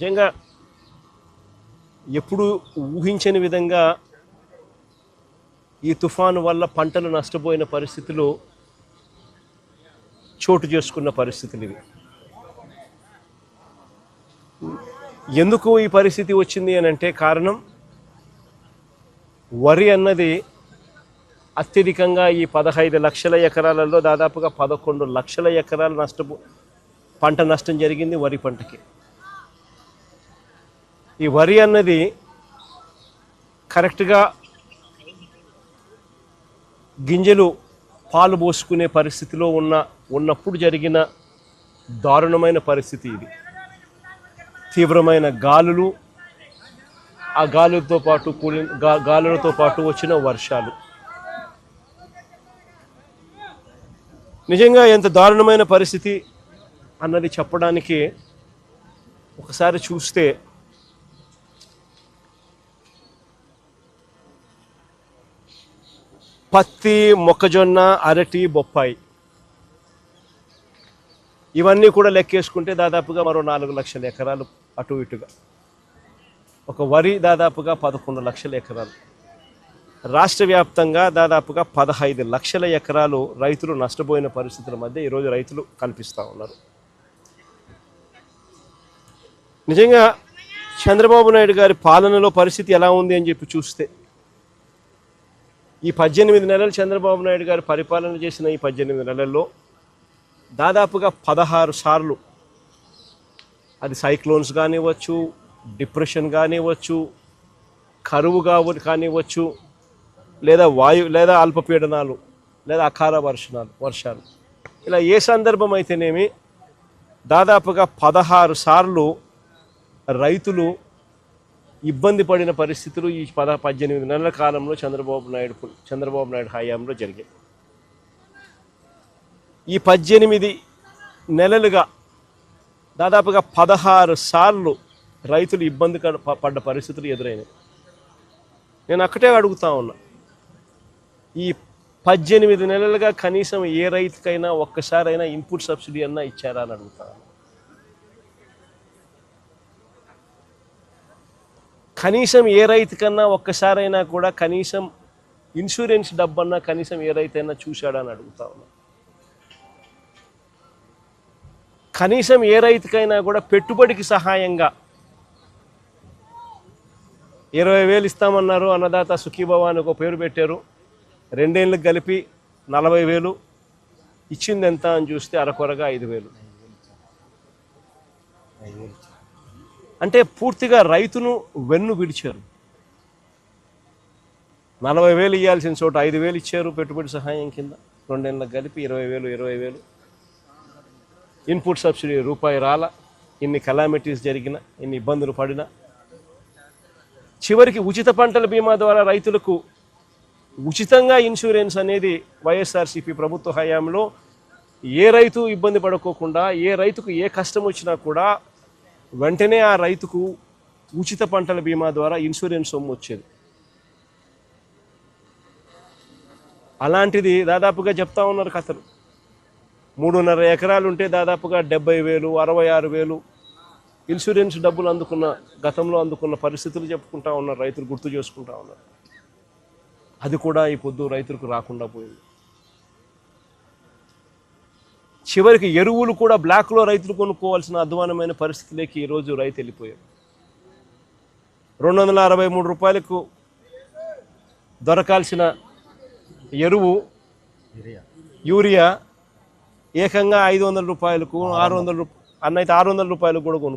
నిజంగా ఎప్పుడు ఊహించని విధంగా ఈ తుఫాను వల్ల పంటలు నష్టపోయిన పరిస్థితులు చోటు చేసుకున్న పరిస్థితులు ఇవి. ఎందుకు ఈ పరిస్థితి వచ్చింది అని అంటే కారణం వరి అన్నది అత్యధికంగా ఈ 15 లక్షల ఎకరాలలో దాదాపుగా 11 లక్షల ఎకరాలు పంట నష్టం జరిగింది వరి పంటకి. ఈ వరి అన్నది కరెక్ట్గా గింజలు పాలు పోసుకునే పరిస్థితిలో ఉన్నప్పుడు జరిగిన దారుణమైన పరిస్థితి ఇది. తీవ్రమైన గాలులు, ఆ గాలులతో పాటు వచ్చిన వర్షాలు. నిజంగా ఎంత దారుణమైన పరిస్థితి అన్నది చెప్పడానికి ఒకసారి చూస్తే పత్తి, మొక్కజొన్న, అరటి, బొప్పాయి ఇవన్నీ కూడా లెక్కేసుకుంటే దాదాపుగా మరో 4 లక్షల ఎకరాలు అటు ఇటుగా. ఒక వరి దాదాపుగా 11 లక్షల ఎకరాలు. రాష్ట్ర వ్యాప్తంగా దాదాపుగా 15 లక్షల ఎకరాలు రైతులు నష్టపోయిన పరిస్థితుల మధ్య ఈరోజు రైతులు కనిపిస్తూ ఉన్నారు. నిజంగా చంద్రబాబు నాయుడు గారి పాలనలో పరిస్థితి ఎలా ఉంది అని చెప్పి చూస్తే ఈ 18 నెలలు చంద్రబాబు నాయుడు గారు పరిపాలన చేసిన ఈ 18 నెలల్లో దాదాపుగా 16 సార్లు అది సైక్లోన్స్ కానివ్వచ్చు, డిప్రెషన్ కానివ్వచ్చు, కరువు కానివ్వచ్చు, లేదా అల్పపీడనాలు, లేదా అకాల వర్షాలు ఇలా ఏ సందర్భం అయితేనేమి దాదాపుగా 16 సార్లు రైతులు ఇబ్బంది పడిన పరిస్థితులు ఈ 18 నెలల కాలంలో చంద్రబాబు నాయుడు హయాంలో జరిగాయి. ఈ 18 నెలలుగా దాదాపుగా 16 సార్లు రైతులు ఇబ్బంది పడ్డ పరిస్థితులు ఎదురైనాయి. నేను అక్కడే అడుగుతా ఉన్నా, ఈ 18 నెలలుగా కనీసం ఏ రైతుకైనా ఒక్కసారైనా ఇన్పుట్ సబ్సిడీ అన్నా ఇచ్చారా అని అడుగుతా. కనీసం ఏ రైతుకన్నా ఒక్కసారైనా కూడా కనీసం ఇన్సూరెన్స్ డబ్బన్నా కనీసం ఏ రైతైనా చూశాడా అని అడుగుతా ఉన్నా. కనీసం ఏ రైతుకైనా కూడా పెట్టుబడికి సహాయంగా 20,000 ఇస్తామన్నారు, అన్నదాత సుఖీభవ అని ఒక పేరు పెట్టారు. 2 ఏళ్ళకి కలిపి 40,000 ఇచ్చింది ఎంత అని చూస్తే అరకొరగా 5,000. అంటే పూర్తిగా రైతును వెన్ను విడిచారు. 40,000 ఇవ్వాల్సిన చోట 5,000 ఇచ్చారు పెట్టుబడి సహాయం కింద. 2 ఏళ్ళకి కలిపి 20,000. ఇన్పుట్ సబ్సిడీ రూపాయి రాల. ఇన్ని కెలామిటీస్ జరిగిన, ఇన్ని ఇబ్బందులు పడినా చివరికి ఉచిత పంటల బీమా ద్వారా రైతులకు ఉచితంగా ఇన్సూరెన్స్ అనేది వైఎస్ఆర్సీపీ ప్రభుత్వ హయాంలో ఏ రైతు ఇబ్బంది పడుకోకుండా, ఏ రైతుకు ఏ కష్టం వచ్చినా కూడా వెంటనే ఆ రైతుకు ఉచిత పంటల బీమా ద్వారా ఇన్సూరెన్స్ సొమ్ము వచ్చేది. అలాంటిది దాదాపుగా చెప్తా ఉన్నారు కథలు. 3.5 ఎకరాలు ఉంటే దాదాపుగా 70,000, 66,000 ఇన్సూరెన్స్ డబ్బులు గతంలో అందుకున్న పరిస్థితులు చెప్పుకుంటా ఉన్నారు, రైతులు గుర్తు చేసుకుంటా ఉన్నారు. అది కూడా ఈ పొద్దు రైతులకు రాకుండా పోయింది. చివరికి ఎరువులు కూడా బ్లాక్లో రైతులు కొనుక్కోవాల్సిన అధ్వానమైన పరిస్థితిలోకి ఈరోజు రైతు వెళ్ళిపోయారు. 263 రూపాయలకు దొరకాల్సిన ఎరువు యూరియా ఏకంగా 500 రూపాయలకు, 600 అన్నైతే 600 రూపాయలకు కూడా కొనుక్కోవాలి.